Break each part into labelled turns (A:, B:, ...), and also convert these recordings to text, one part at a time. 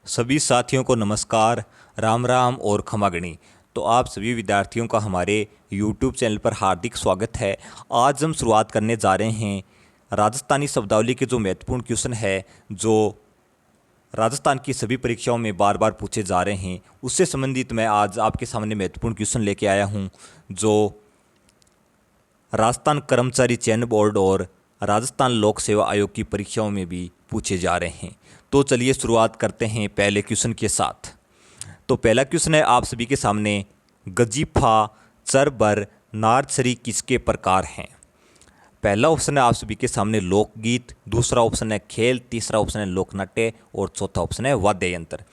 A: सभी साथियों को नमस्कार, राम राम और खमागणी। तो आप सभी विद्यार्थियों का हमारे YouTube चैनल पर हार्दिक स्वागत है। आज हम शुरुआत करने जा रहे हैं राजस्थानी शब्दावली के जो महत्वपूर्ण क्वेश्चन है, जो राजस्थान की सभी परीक्षाओं में बार बार पूछे जा रहे हैं, उससे संबंधित मैं आज आपके सामने महत्वपूर्ण क्वेश्चन लेके आया हूं, जो राजस्थान कर्मचारी चयन बोर्ड और राजस्थान लोक सेवा आयोग की परीक्षाओं में भी पूछे जा रहे हैं। तो चलिए शुरुआत करते हैं पहले क्वेश्चन के साथ। तो पहला क्वेश्चन है आप सभी के सामने, गजीफा, चरबर, नारछरी किसके प्रकार हैं? पहला ऑप्शन है आप सभी के सामने लोकगीत, दूसरा ऑप्शन है खेल, तीसरा ऑप्शन है लोकनाट्य और चौथा ऑप्शन है वाद्य यंत्र।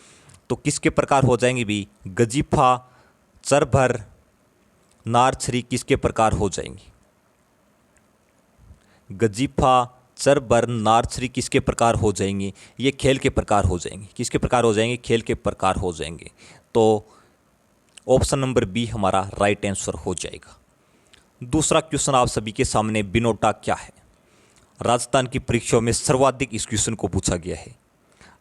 A: तो किसके प्रकार हो जाएंगे भी? गजीफा, चरबर, नारछरी किसके प्रकार हो जाएंगी? गजीफा, चरबर, नारछरी किसके प्रकार हो जाएंगी? ये खेल के प्रकार हो जाएंगे। किसके प्रकार हो जाएंगे? खेल के प्रकार हो जाएंगे। तो ऑप्शन नंबर बी हमारा राइट आंसर हो जाएगा। दूसरा क्वेश्चन आप सभी के सामने, बिनोटा क्या है? राजस्थान की परीक्षाओं में सर्वाधिक इस क्वेश्चन को पूछा गया है।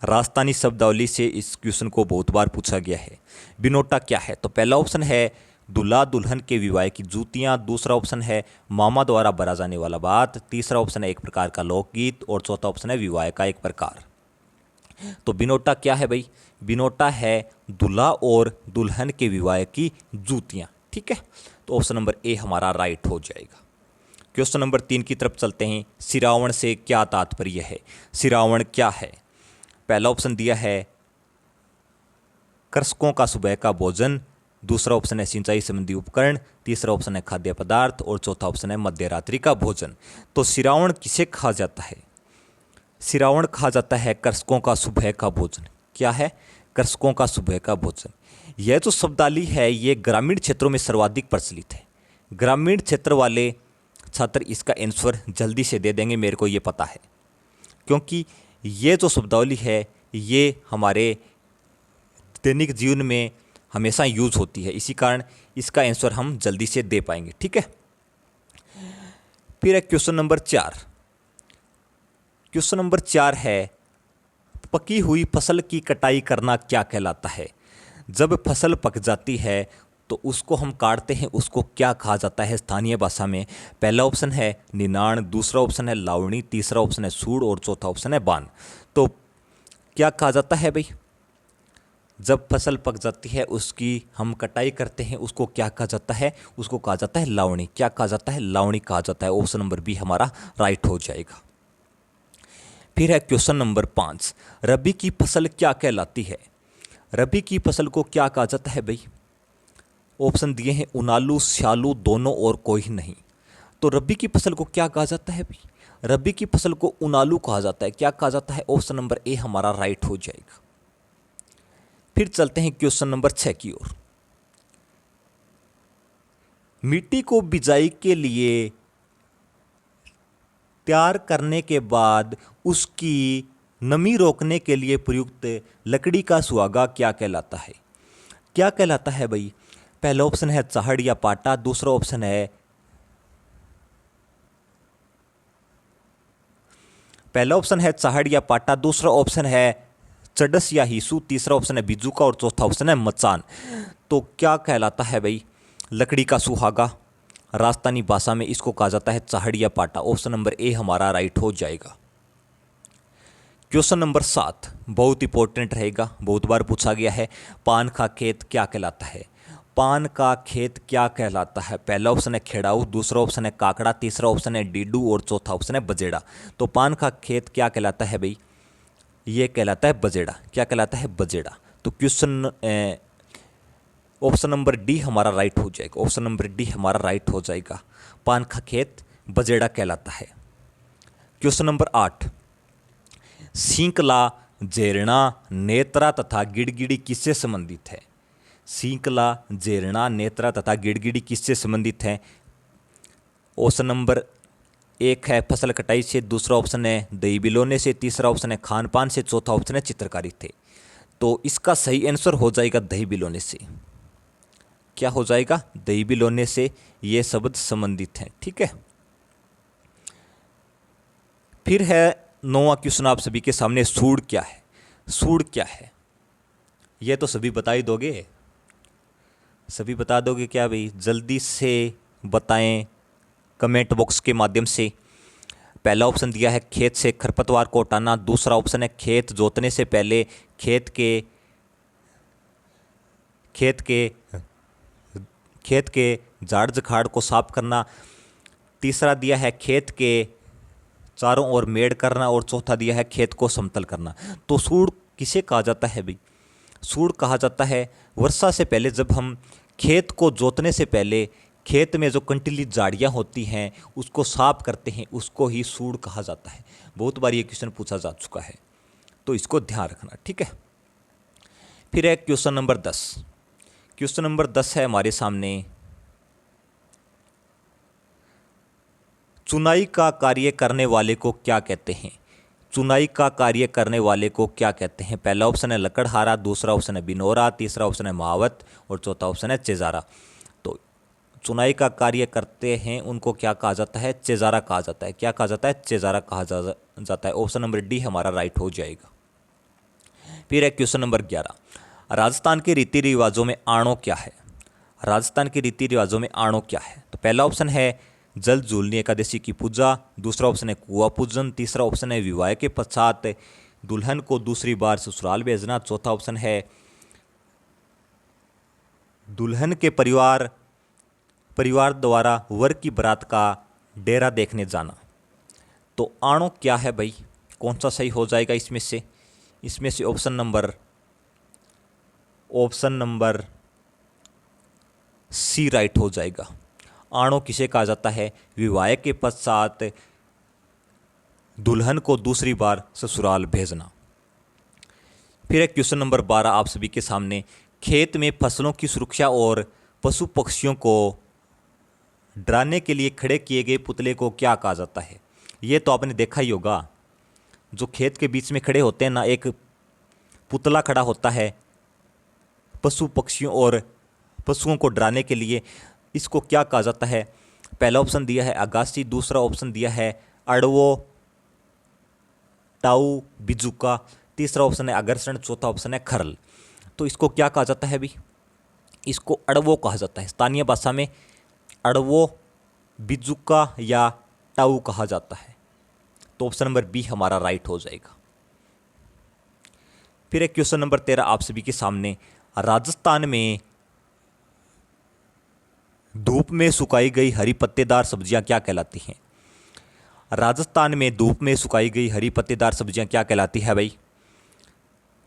A: राजस्थानी शब्दावली से इस क्वेश्चन को बहुत बार पूछा गया है। बिनोटा क्या है? तो पहला ऑप्शन है दूल्हा दुल्हन के विवाह की जूतियां, दूसरा ऑप्शन है मामा द्वारा भरा जाने वाला बात, तीसरा ऑप्शन है एक प्रकार का लोकगीत और चौथा ऑप्शन है विवाह का एक प्रकार। तो बिनोटा क्या है भाई? बिनोटा है दूल्हा और दुल्हन के विवाह की जूतियां। ठीक है, तो ऑप्शन नंबर ए हमारा राइट हो जाएगा। क्वेश्चन नंबर 3 की तरफ चलते हैं। सिरावण से क्या तात्पर्य है? सिरावण क्या है? पहला ऑप्शन दिया है कृषकों का सुबह का भोजन, दूसरा ऑप्शन है सिंचाई संबंधी उपकरण, तीसरा ऑप्शन है खाद्य पदार्थ और चौथा ऑप्शन है मध्य रात्रि का भोजन। तो सिरावण किसे कहा जाता है? सिरावण कहा जाता है कृषकों का सुबह का भोजन। क्या है? कृषकों का सुबह का भोजन। यह जो शब्दावली है ये ग्रामीण क्षेत्रों में सर्वाधिक प्रचलित है। ग्रामीण क्षेत्र वाले छात्र इसका आंसर जल्दी से दे देंगे, मेरे को ये पता है, क्योंकि ये जो शब्दावली है ये हमारे दैनिक जीवन में हमेशा यूज होती है, इसी कारण इसका आंसर हम जल्दी से दे पाएंगे। ठीक है, फिर है क्वेश्चन नंबर 4। क्वेश्चन नंबर 4 है, पकी हुई फसल की कटाई करना क्या कहलाता है? जब फसल पक जाती है तो उसको हम काटते हैं, उसको क्या कहा जाता है स्थानीय भाषा में? पहला ऑप्शन है निनाण, दूसरा ऑप्शन है लावणी, तीसरा ऑप्शन है सूड़ और चौथा ऑप्शन है बान। तो क्या कहा जाता है भाई? जब फसल पक जाती है उसकी हम कटाई करते हैं, उसको क्या कहा जाता है? उसको कहा जाता है लावणी। क्या कहा जाता है? लावणी कहा जाता है। ऑप्शन नंबर बी हमारा राइट हो जाएगा। फिर है क्वेश्चन नंबर 5, रबी की फसल क्या कहलाती है? रबी की फसल को क्या कहा जाता है भाई? ऑप्शन दिए हैं उनालू, स्यालू, दोनों और कोई नहीं। तो रबी की फसल को क्या कहा जाता है भाई? रबी की फसल को उनालू कहा जाता है। क्या कहा जाता है? ऑप्शन नंबर ए हमारा राइट हो जाएगा। फिर चलते हैं क्वेश्चन नंबर 6 की ओर। मिट्टी को बिजाई के लिए तैयार करने के बाद उसकी नमी रोकने के लिए प्रयुक्त लकड़ी का सुहागा क्या कहलाता है? क्या कहलाता है भाई? पहला ऑप्शन है चाहड़ या पाटा, दूसरा ऑप्शन है चाहड़ या पाटा, दूसरा ऑप्शन है चडस या हीसू, तीसरा ऑप्शन है बिजुका और चौथा ऑप्शन है मचान। तो क्या कहलाता है भाई? लकड़ी का सुहागा। राजस्थानी भाषा में इसको कहा जाता है चाहड़ या पाटा। ऑप्शन नंबर ए हमारा राइट हो जाएगा। क्वेश्चन नंबर 7 बहुत इंपॉर्टेंट रहेगा, बहुत बार पूछा गया है। पान का खेत क्या कहलाता है? पान का खेत क्या कहलाता है? पहला ऑप्शन है खेड़ाऊ, दूसरा ऑप्शन है काकड़ा, तीसरा ऑप्शन है डीडू और चौथा ऑप्शन है बजेड़ा। तो पान का खेत क्या कहलाता है भाई? ये कहलाता है बजेड़ा। क्या कहलाता है? बजेड़ा। तो क्वेश्चन ऑप्शन नंबर डी हमारा राइट हो जाएगा। ऑप्शन नंबर डी हमारा राइट हो जाएगा। पान का खेत बजेड़ा कहलाता है। क्वेश्चन नंबर 8, सींकला, जेरना, नेत्रा तथा गिड़गिड़ी किससे संबंधित है? सींकला, जेरना, नेत्रा तथा गिड़गिड़ी किससे संबंधित है? ऑप्शन नंबर 1 है फसल कटाई से, दूसरा ऑप्शन है दही बिलोने से, तीसरा ऑप्शन है खान पान से, चौथा ऑप्शन है चित्रकारी थे। तो इसका सही आंसर हो जाएगा दही बिलोने से। क्या हो जाएगा? दही बिलोने से ये शब्द संबंधित हैं। ठीक है, फिर है 9वां क्वेश्चन आप सभी के सामने, सूड़ क्या है? सूड़ क्या है? ये तो सभी बता ही दोगे, सभी बता दोगे क्या भाई? जल्दी से बताएं कमेंट बॉक्स के माध्यम से। पहला ऑप्शन दिया है खेत से खरपतवार को हटाना, दूसरा ऑप्शन है खेत जोतने से पहले खेत के खेत के खेत के झाड़ झखाड़ को साफ करना, तीसरा दिया है खेत के चारों ओर मेड़ करना, और चौथा दिया है खेत को समतल करना। तो सूड़ किसे कहा जाता है भाई? सूड़ कहा जाता है वर्षा से पहले, जब हम खेत को जोतने से पहले खेत में जो कंटीली झाड़ियाँ होती हैं उसको साफ करते हैं, उसको ही सूड़ कहा जाता है। बहुत बार ये क्वेश्चन पूछा जा चुका है, तो इसको ध्यान रखना, ठीक है। फिर है क्वेश्चन नंबर 10। क्वेश्चन नंबर 10 है हमारे सामने, चुनाई का कार्य करने वाले को क्या कहते हैं? चुनाई का कार्य करने वाले को क्या कहते हैं? पहला ऑप्शन है लकड़हारा, दूसरा ऑप्शन है बिनौरा, तीसरा ऑप्शन है महावत, और चौथा ऑप्शन है चेजारा। तो चुनाई का कार्य करते हैं उनको क्या कहा जाता है? चेजारा कहा जाता है। क्या कहा जाता है? चेजारा कहा जाता है। ऑप्शन नंबर डी हमारा राइट हो जाएगा। फिर है क्वेश्चन नंबर 11, राजस्थान के रीति रिवाजों में आणो क्या है? राजस्थान के रीति रिवाजों में आणो क्या है? तो पहला ऑप्शन है जल झूलनी एकादशी की पूजा, दूसरा ऑप्शन है कुआं पूजन, तीसरा ऑप्शन है विवाह के पश्चात दुल्हन को दूसरी बार ससुराल भेजना, चौथा ऑप्शन है दुल्हन के परिवार द्वारा वर की बारात का डेरा देखने जाना। तो आणो क्या है भाई? कौन सा सही हो जाएगा इसमें से? इसमें से ऑप्शन नंबर सी राइट हो जाएगा। आणो किसे कहा जाता है? विवाह के पश्चात दुल्हन को दूसरी बार ससुराल भेजना। फिर है क्वेश्चन नंबर 12 आप सभी के सामने, खेत में फसलों की सुरक्षा और पशु पक्षियों को डराने के लिए खड़े किए गए पुतले को क्या कहा जाता है? ये तो आपने देखा ही होगा, जो खेत के बीच में खड़े होते हैं ना, एक पुतला खड़ा होता है पशु पक्षियों और पशुओं को डराने के लिए। इसको क्या कहा जाता है? पहला ऑप्शन दिया है अगासी, दूसरा ऑप्शन दिया है अड़वो, टाऊ, बिजुका, तीसरा ऑप्शन है अगरसण, चौथा ऑप्शन है खरल। तो इसको क्या कहा जाता है भी? इसको अड़वो कहा जाता है। स्थानीय भाषा में अड़वो, बिजुका या टाऊ कहा जाता है। तो ऑप्शन नंबर बी हमारा राइट हो जाएगा। फिर एक क्वेश्चन नंबर 13 आप सभी के सामने, राजस्थान में धूप में सुखाई गई हरी पत्तेदार सब्जियां क्या कहलाती हैं? राजस्थान में धूप में सुखाई गई हरी पत्तेदार सब्जियां क्या कहलाती है भाई?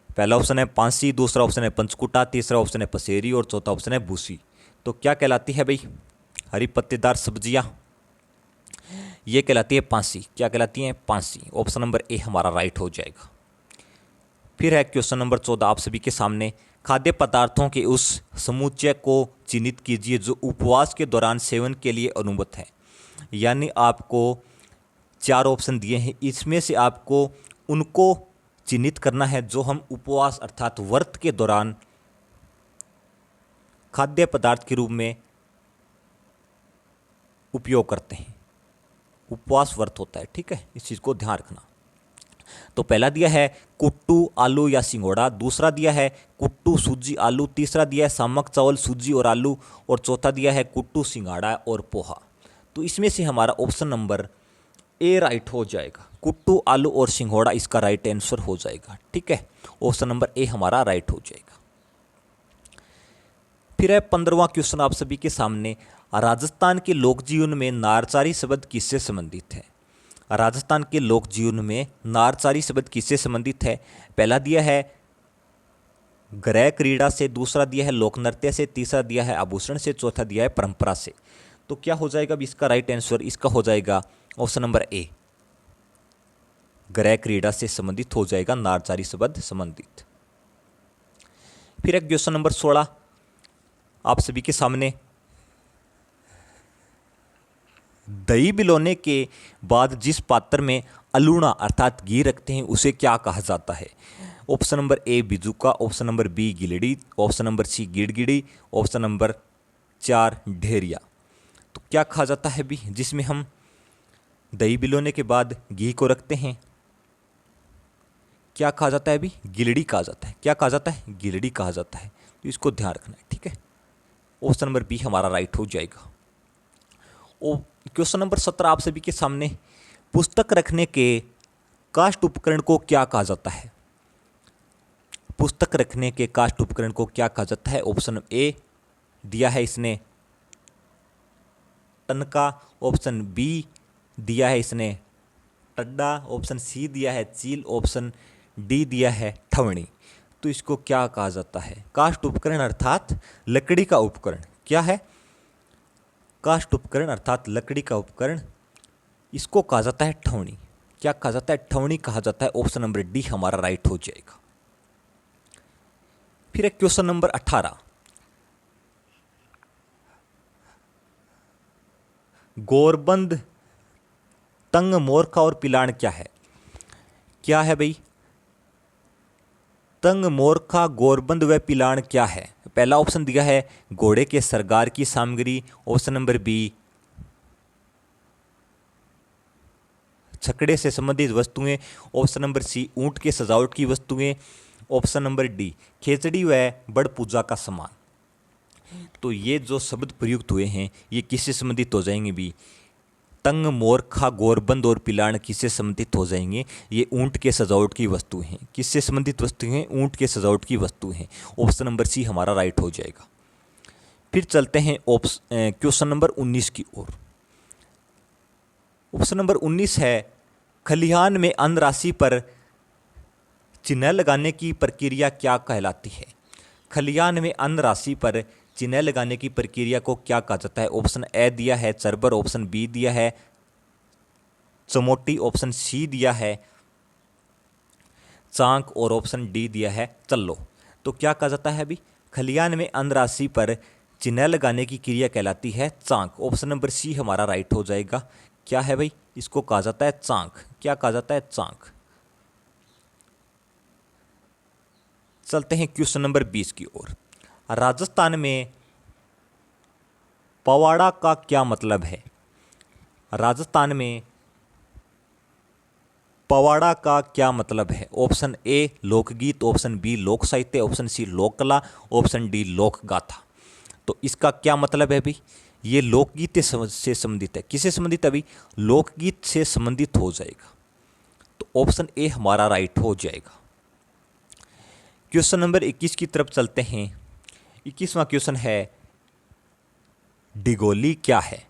A: पहला ऑप्शन है पांसी, दूसरा ऑप्शन है पंचकुटा, तीसरा ऑप्शन है पसेरी, और चौथा ऑप्शन है भूसी। तो क्या कहलाती है भाई हरी पत्तेदार सब्जियां? ये कहलाती है पांसी। क्या कहलाती है? पांसी। ऑप्शन नंबर ए हमारा राइट हो जाएगा। फिर है क्वेश्चन नंबर 14 आप सभी के सामने, खाद्य पदार्थों के उस समुच्चय को चिन्हित कीजिए जो उपवास के दौरान सेवन के लिए अनुमत है। यानी आपको 4 ऑप्शन दिए हैं, इसमें से आपको उनको चिन्हित करना है जो हम उपवास अर्थात व्रत के दौरान खाद्य पदार्थ के रूप में उपयोग करते हैं। उपवास व्रत होता है, ठीक है, इस चीज़ को ध्यान रखना। तो पहला दिया है कुट्टू, आलू या सिंघोड़ा, दूसरा दिया है कुट्टू, सूजी, आलू, तीसरा दिया है सामक चावल, सूजी और आलू, और चौथा दिया है कुट्टू, सिंघाड़ा और पोहा। तो इसमें से हमारा ऑप्शन नंबर ए राइट हो जाएगा। कुट्टू, आलू और सिंघोड़ा इसका राइट आंसर हो जाएगा, ठीक है। ऑप्शन नंबर ए हमारा राइट हो जाएगा। फिर है 15वां क्वेश्चन आप सभी के सामने, राजस्थान के लोक जीवन में नारचारी शब्द किससे संबंधित है? राजस्थान के लोक जीवन में नारचारी शब्द किससे संबंधित है? पहला दिया है गृह क्रीड़ा से, दूसरा दिया है लोक नृत्य से, तीसरा दिया है आभूषण से, चौथा दिया है परंपरा से। तो क्या हो जाएगा अब इसका राइट आंसर? इसका हो जाएगा ऑप्शन नंबर ए, गृह क्रीड़ा से संबंधित हो जाएगा नारचारी शब्द संबंधित। फिर एक क्वेश्चन नंबर 16 आप सभी के सामने, दही बिलोने के बाद जिस पात्र में अलूणा अर्थात घी रखते हैं उसे क्या कहा जाता है? ऑप्शन नंबर ए बिजुका, ऑप्शन नंबर बी गिलड़ी, ऑप्शन नंबर सी गिड़गिड़ी, ऑप्शन नंबर 4 ढेरिया। तो क्या कहा जाता है भी जिसमें हम दही बिलोने के बाद घी को रखते हैं? क्या कहा जाता है अभी? गिलड़ी कहा जाता है। क्या कहा जाता है? गिलड़ी कहा जाता है। तो इसको ध्यान रखना है, ठीक है। ऑप्शन नंबर बी हमारा राइट हो जाएगा। क्वेश्चन नंबर 17 आप सभी के सामने, पुस्तक रखने के काष्ठ उपकरण को क्या कहा जाता है? पुस्तक रखने के काष्ठ उपकरण को क्या कहा जाता है? ऑप्शन ए दिया है इसने टनका, ऑप्शन बी दिया है इसने टड्डा, ऑप्शन सी दिया है चील, ऑप्शन डी दिया है ठवणी। तो इसको क्या कहा जाता है? काष्ठ उपकरण अर्थात लकड़ी का उपकरण। क्या है? काष्ठ उपकरण अर्थात लकड़ी का उपकरण, इसको कहा जाता है ठवणी। क्या कहा जाता है? ठवणी कहा जाता है। ऑप्शन नंबर डी हमारा राइट हो जाएगा। फिर एक क्वेश्चन नंबर 18, गोरबंद, तंग, मोरखा और पिलाण क्या है? क्या है भाई? तंग, मोरखा, गोरबंद व पिलाण क्या है? पहला ऑप्शन दिया है घोड़े के सरगार की सामग्री, ऑप्शन नंबर बी छकड़े से संबंधित वस्तुएं, ऑप्शन नंबर सी ऊंट के सजावट की वस्तुएं, ऑप्शन नंबर डी खेचड़ी व बड़ पूजा का सामान। तो ये जो शब्द प्रयुक्त हुए हैं ये किससे संबंधित हो जाएंगे भी? तंग, मोरखा, गोरबंद और पिलाण किससे संबंधित हो जाएंगे? ये ऊंट के सजावट की वस्तु हैं। किससे संबंधित वस्तु हैं? ऊंट के सजावट की वस्तु हैं। ऑप्शन नंबर सी हमारा राइट हो जाएगा। फिर चलते हैं क्वेश्चन नंबर 19 की ओर। ऑप्शन नंबर 19 है, खलिहान में अन्न राशि पर चिन्ह लगाने की प्रक्रिया क्या कहलाती है? खलिहान में अन्न राशि पर चिन्ह लगाने की प्रक्रिया को क्या कहा जाता है? ऑप्शन ए दिया है चरबर, ऑप्शन बी दिया है चमोटी, ऑप्शन सी दिया है चांक और ऑप्शन डी दिया है चल्लो। तो क्या कहा जाता है अभी? खलिहान में अन्न राशि पर चिन्ह लगाने की क्रिया कहलाती है चांक। ऑप्शन नंबर सी हमारा राइट हो जाएगा। क्या है भाई? इसको कहा जाता है चांक। क्या कहा जाता है? चांक। चलते हैं क्वेश्चन नंबर 20 की ओर। राजस्थान में पवाड़ा का क्या मतलब है? राजस्थान में पवाड़ा का क्या मतलब है? ऑप्शन ए लोकगीत, ऑप्शन बी लोक साहित्य, ऑप्शन सी लोक कला, ऑप्शन डी लोक गाथा। तो इसका क्या मतलब है भाई? ये लोकगीत से संबंधित है। किससे संबंधित है भाई? लोकगीत से संबंधित हो जाएगा। तो ऑप्शन ए हमारा राइट हो जाएगा। क्वेश्चन नंबर 21 की तरफ चलते हैं। 21वां क्वेश्चन है, डिगोली क्या है?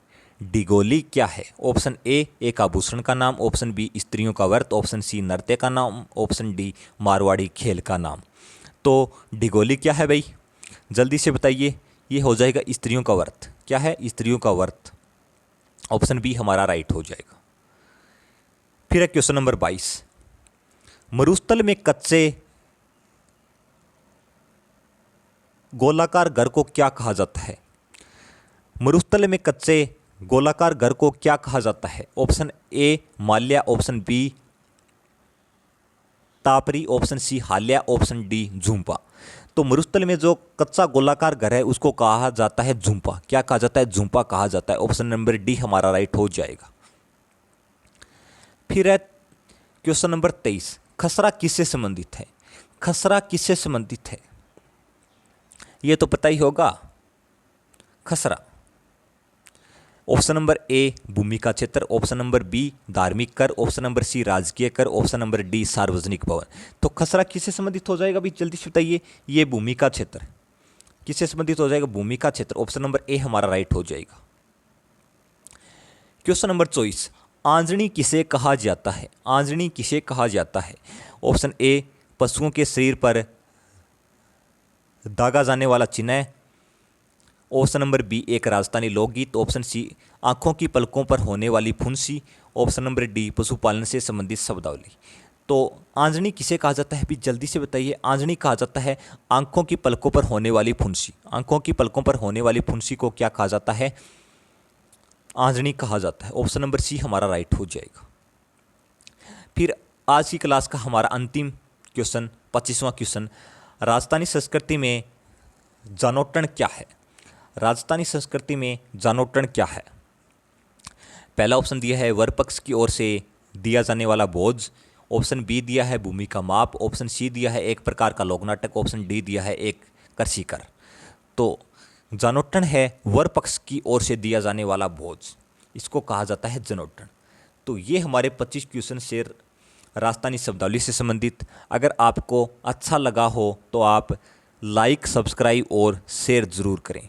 A: डिगोली क्या है? ऑप्शन ए एक आभूषण का नाम, ऑप्शन बी स्त्रियों का व्रत, ऑप्शन सी नृत्य का नाम, ऑप्शन डी मारवाड़ी खेल का नाम। तो डिगोली क्या है भाई? जल्दी से बताइए। ये हो जाएगा स्त्रियों का व्रत। क्या है? स्त्रियों का व्रत। ऑप्शन बी हमारा राइट हो जाएगा। फिर है क्वेश्चन नंबर 22, मरुस्थल में कच्चे गोलाकार घर को क्या कहा जाता है? मरुस्थल में कच्चे गोलाकार घर को क्या कहा जाता है? ऑप्शन ए माल्या, ऑप्शन बी तापरी, ऑप्शन सी हाल्या, ऑप्शन डी झुंपा। तो मरुस्थल में जो कच्चा गोलाकार घर है उसको कहा जाता है झुंपा। क्या कहा जाता है? झुंपा कहा जाता है। ऑप्शन नंबर डी हमारा राइट हो जाएगा। फिर है क्वेश्चन नंबर 23, खसरा किससे संबंधित है? खसरा किससे संबंधित है? ये तो पता ही होगा। खसरा ऑप्शन नंबर ए भूमि का क्षेत्र, ऑप्शन नंबर बी धार्मिक कर, ऑप्शन नंबर सी राजकीय कर, ऑप्शन नंबर डी सार्वजनिक भवन। तो खसरा किससे संबंधित हो जाएगा भी? जल्दी से बताइए। ये भूमि का क्षेत्र किससे संबंधित हो जाएगा? भूमि का क्षेत्र। ऑप्शन नंबर ए हमारा राइट हो जाएगा। क्वेश्चन नंबर 24, आंजणी किसे कहा जाता है? आंजणी किसे कहा जाता है? ऑप्शन ए पशुओं के शरीर पर दागा जाने वाला चिन्ह, ऑप्शन नंबर बी एक राजस्थानी लोकगीत, ऑप्शन सी आंखों की पलकों पर होने वाली फुंसी, ऑप्शन नंबर डी पशुपालन से संबंधित शब्दावली। तो आंजणी किसे कहा जाता है भी? जल्दी से बताइए। आंजणी कहा जाता है आंखों की पलकों पर होने वाली फुंसी। आंखों की पलकों पर होने वाली फुंसी को क्या कहा जाता है? आंजणी कहा जाता है। ऑप्शन नंबर सी हमारा राइट हो जाएगा। फिर आज की क्लास का हमारा अंतिम क्वेश्चन 25वां क्वेश्चन, राजस्थानी संस्कृति में जानोट्टण क्या है? राजस्थानी संस्कृति में जानोट्टण क्या है? पहला ऑप्शन दिया है वर पक्ष की ओर से दिया जाने वाला भोज, ऑप्शन बी दिया है भूमि का माप, ऑप्शन सी दिया है एक प्रकार का लोक नाटक, ऑप्शन डी दिया है एक कृषि कर। तो जनोट्टन है वर पक्ष की ओर से दिया जाने वाला भोज, इसको कहा जाता है जनोट्टन। तो ये हमारे 25 क्वेश्चन शेयर राजस्थानी शब्दावली से संबंधित। अगर आपको अच्छा लगा हो तो आप लाइक, सब्सक्राइब और शेयर ज़रूर करें।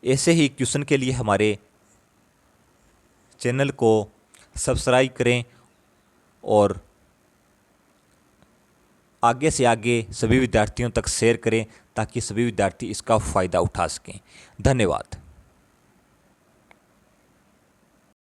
A: ऐसे ही क्वेश्चन के लिए हमारे चैनल को सब्सक्राइब करें और आगे से आगे सभी विद्यार्थियों तक शेयर करें ताकि सभी विद्यार्थी इसका फ़ायदा उठा सकें। धन्यवाद।